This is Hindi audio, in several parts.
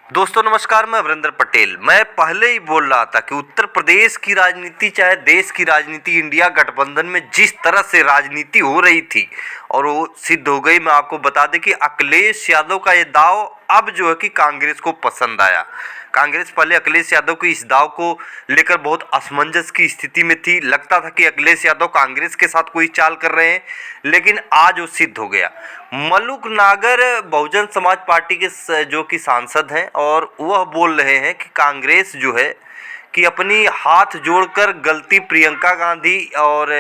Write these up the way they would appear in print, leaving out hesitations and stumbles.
दोस्तों नमस्कार, मैं वरिंदर पटेल। मैं पहले ही बोल रहा था कि उत्तर प्रदेश की राजनीति चाहे देश की राजनीति, इंडिया गठबंधन में जिस तरह से राजनीति हो रही थी और वो सिद्ध हो गई। मैं आपको बता दें कि अखिलेश यादव का ये दाव अब जो है कि कांग्रेस को पसंद आया। कांग्रेस पहले अखिलेश यादव के इस दाव को लेकर बहुत असमंजस की स्थिति में थी। लगता था कि अखिलेश यादव कांग्रेस के साथ कोई चाल कर रहे हैं, लेकिन आज वो सिद्ध हो गया। मलूक नागर बहुजन समाज पार्टी के जो कि सांसद हैं और वह बोल रहे हैं कि कांग्रेस जो है कि अपनी हाथ जोड़कर गलती प्रियंका गांधी और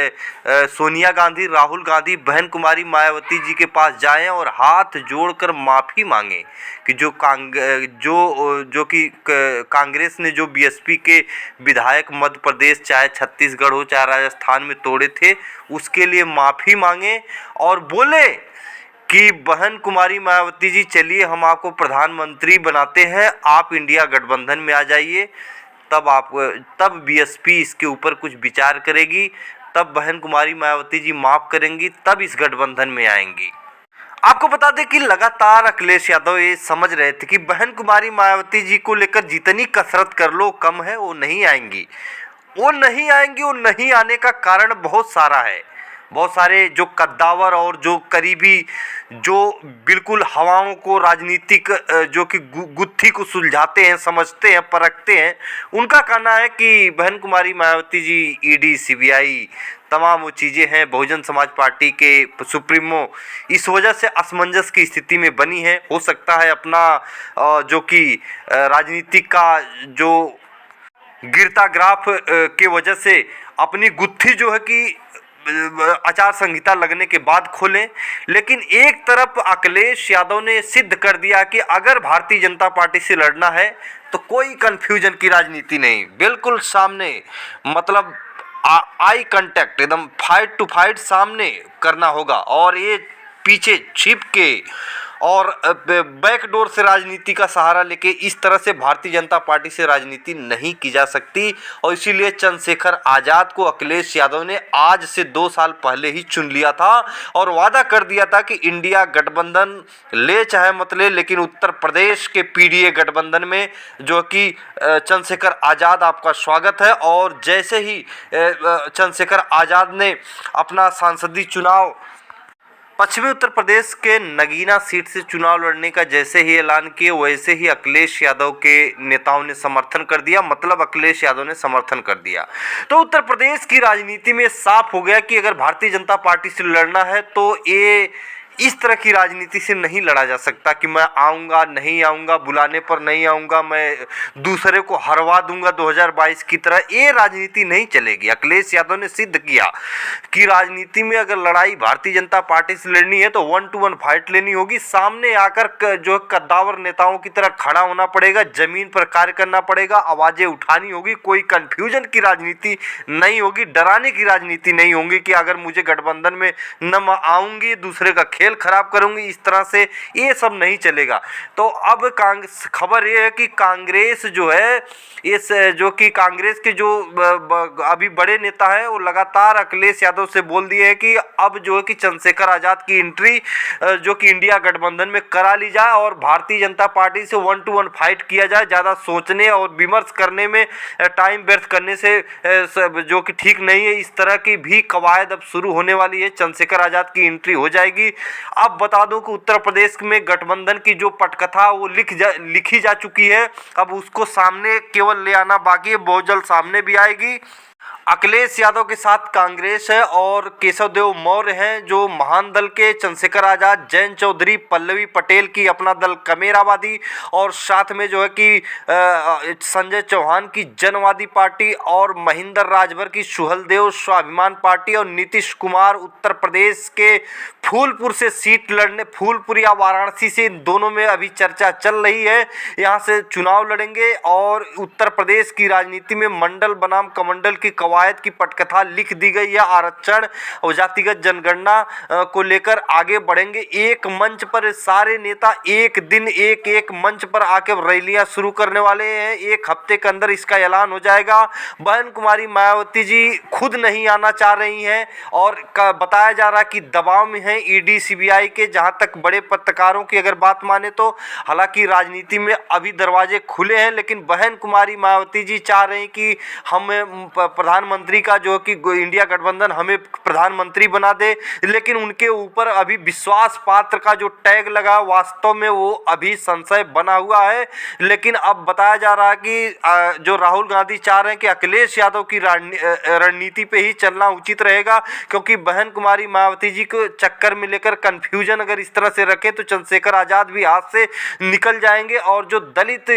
सोनिया गांधी, राहुल गांधी, बहन कुमारी मायावती जी के पास जाएं और हाथ जोड़कर माफ़ी मांगें कि जो कि कांग्रेस ने जो बीएसपी के विधायक मध्य प्रदेश चाहे छत्तीसगढ़ हो चाहे राजस्थान में तोड़े थे, उसके लिए माफ़ी मांगें और बोले कि बहन कुमारी मायावती जी, चलिए हम आपको प्रधानमंत्री बनाते हैं, आप इंडिया गठबंधन में आ जाइए। तब बीएसपी इसके ऊपर कुछ विचार करेगी, तब बहन कुमारी मायावती जी माफ़ करेंगी, तब इस गठबंधन में आएंगी। आपको बता दें कि लगातार अखिलेश यादव ये समझ रहे थे कि बहन कुमारी मायावती जी को लेकर जितनी कसरत कर लो कम है, वो नहीं आएंगी। वो नहीं आने का कारण बहुत सारा है। बहुत सारे जो कद्दावर और जो करीबी, जो बिल्कुल हवाओं को राजनीतिक जो कि गुत्थी को सुलझाते हैं, समझते हैं, परखते हैं, उनका कहना है कि बहन कुमारी मायावती जी ईडी, सीबीआई, तमाम वो चीज़ें हैं। बहुजन समाज पार्टी के सुप्रीमो इस वजह से असमंजस की स्थिति में बनी है। हो सकता है अपना जो कि राजनीतिक का जो गिरता ग्राफ के वजह से अपनी गुत्थी जो है कि आचार संहिता लगने के बाद खोलें। लेकिन एक तरफ अखिलेश यादव ने सिद्ध कर दिया कि अगर भारतीय जनता पार्टी से लड़ना है तो कोई कंफ्यूजन की राजनीति नहीं, बिल्कुल सामने, मतलब आई कांटेक्ट, एकदम फाइट टू फाइट सामने करना होगा। और ये पीछे छिप के और बैकडोर से राजनीति का सहारा लेके इस तरह से भारतीय जनता पार्टी से राजनीति नहीं की जा सकती। और इसीलिए चंद्रशेखर आज़ाद को अखिलेश यादव ने आज से 2 साल पहले ही चुन लिया था और वादा कर दिया था कि इंडिया गठबंधन ले चाहे मत ले, लेकिन उत्तर प्रदेश के पीडीए गठबंधन में जो कि चंद्रशेखर आज़ाद आपका स्वागत है। और जैसे ही चंद्रशेखर आज़ाद ने अपना सांसदीय चुनाव पश्चिमी उत्तर प्रदेश के नगीना सीट से चुनाव लड़ने का जैसे ही ऐलान किया, वैसे ही अखिलेश यादव के नेताओं ने समर्थन कर दिया, मतलब अखिलेश यादव ने समर्थन कर दिया। तो उत्तर प्रदेश की राजनीति में साफ हो गया कि अगर भारतीय जनता पार्टी से लड़ना है तो ये इस तरह की राजनीति से नहीं लड़ा जा सकता कि मैं आऊँगा, नहीं आऊँगा, बुलाने पर नहीं आऊँगा, मैं दूसरे को हरवा दूंगा 2022 की तरह। ये राजनीति नहीं चलेगी। अखिलेश यादव ने सिद्ध किया कि राजनीति में अगर लड़ाई भारतीय जनता पार्टी से लड़नी है तो 1 to 1 फाइट लेनी होगी। सामने आकर जो कद्दावर नेताओं की तरह खड़ा होना पड़ेगा, जमीन पर कार्य करना पड़ेगा, आवाज़ें उठानी होगी। कोई कन्फ्यूजन की राजनीति नहीं होगी, डराने की राजनीति नहीं होगी कि अगर मुझे गठबंधन में न आऊँगी दूसरे का खेल खराब करूंगी, इस तरह से ये सब नहीं चलेगा। तो अब खबर ये है कि कांग्रेस जो है, इस जो कि कांग्रेस के जो अभी बड़े नेता है वो लगातार अखिलेश यादव से बोल दिए हैं कि अब जो है कि चंद्रशेखर आज़ाद की एंट्री जो कि इंडिया गठबंधन में करा ली जाए और भारतीय जनता पार्टी से 1 to 1 फाइट किया जाए। ज़्यादा सोचने और विमर्श करने में टाइम व्यर्थ करने से जो कि ठीक नहीं है। इस तरह की भी कवायद अब शुरू होने वाली है। चंद्रशेखर आज़ाद की एंट्री हो जाएगी। अब बता दूं कि उत्तर प्रदेश में गठबंधन की जो पटकथा वो लिखी जा चुकी है। अब उसको सामने केवल ले आना बाकी है, बहुत जल्द सामने भी आएगी। अखिलेश यादव के साथ कांग्रेस है और केशव देव मौर्य हैं जो महान दल के, चंद्रशेखर आज़ाद, जयंत चौधरी, पल्लवी पटेल की अपना दल कमेरावादी, और साथ में जो है कि संजय चौहान की जनवादी पार्टी और महिंदर राजभर की सुहलदेव स्वाभिमान पार्टी और नीतीश कुमार उत्तर प्रदेश के फूलपुर से सीट लड़ने, फूलपुर या वाराणसी से, इन दोनों में अभी चर्चा चल रही है, यहाँ से चुनाव लड़ेंगे। और उत्तर प्रदेश की राजनीति में मंडल बनाम कमंडल की कवायद की पटकथा लिख दी गई है। आरक्षण और जातिगत जनगणना को लेकर आगे बढ़ेंगे। एक मंच पर सारे नेता एक दिन एक एक मंच पर आकर रैलियां शुरू करने वाले हैं। एक हफ्ते के अंदर इसका ऐलान हो जाएगा। बहन कुमारी मायावती जी खुद नहीं आना चाह रही हैं और बताया जा रहा है कि दबाव में है ईडी सीबीआई के। जहां तक बड़े पत्रकारों की अगर बात माने तो हालांकि राजनीति में अभी दरवाजे खुले हैं, लेकिन बहन कुमारी मायावती जी चाह रहे हैं कि हम प्रधानमंत्री का जो कि इंडिया गठबंधन हमें प्रधानमंत्री बना दे, लेकिन उनके ऊपर अभी विश्वास पात्र का जो टैग लगा वास्तव में वो अभी संशय बना हुआ है। लेकिन अब बताया जा रहा है कि जो राहुल गांधी चाह रहे हैं कि अखिलेश यादव की रणनीति पे ही चलना उचित रहेगा, क्योंकि बहन कुमारी मायावती जी को चक्कर में लेकर कंफ्यूजन अगर इस तरह से रखे तो चंद्रशेखर आजाद भी हाथ से निकल जाएंगे और जो दलित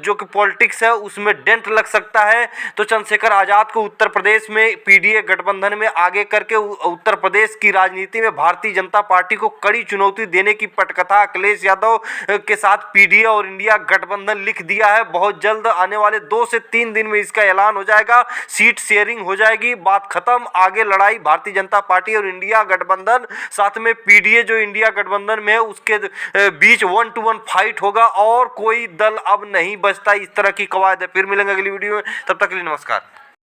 जो कि पॉलिटिक्स है उसमें डेंट लग सकता है। तो चंद्रशेखर आजाद को उत्तर प्रदेश में पीडीए गठबंधन में आगे करके उत्तर प्रदेश की राजनीति में भारतीय जनता पार्टी को कड़ी चुनौती देने की पटकथा अखिलेश यादव के साथ पीडीए और इंडिया गठबंधन लिख दिया है। बहुत जल्द आने वाले 2 से 3 दिन में इसका ऐलान हो जाएगा, सीट शेयरिंग हो जाएगी, बात खत्म। आगे लड़ाई भारतीय जनता पार्टी और इंडिया गठबंधन, साथ में पीडीए जो इंडिया गठबंधन में है उसके बीच 1 to 1 फाइट होगा और कोई दल अब नहीं बचता। इस तरह की कवायद है। फिर मिलेंगे अगली वीडियो में, तब तक के लिए नमस्कार।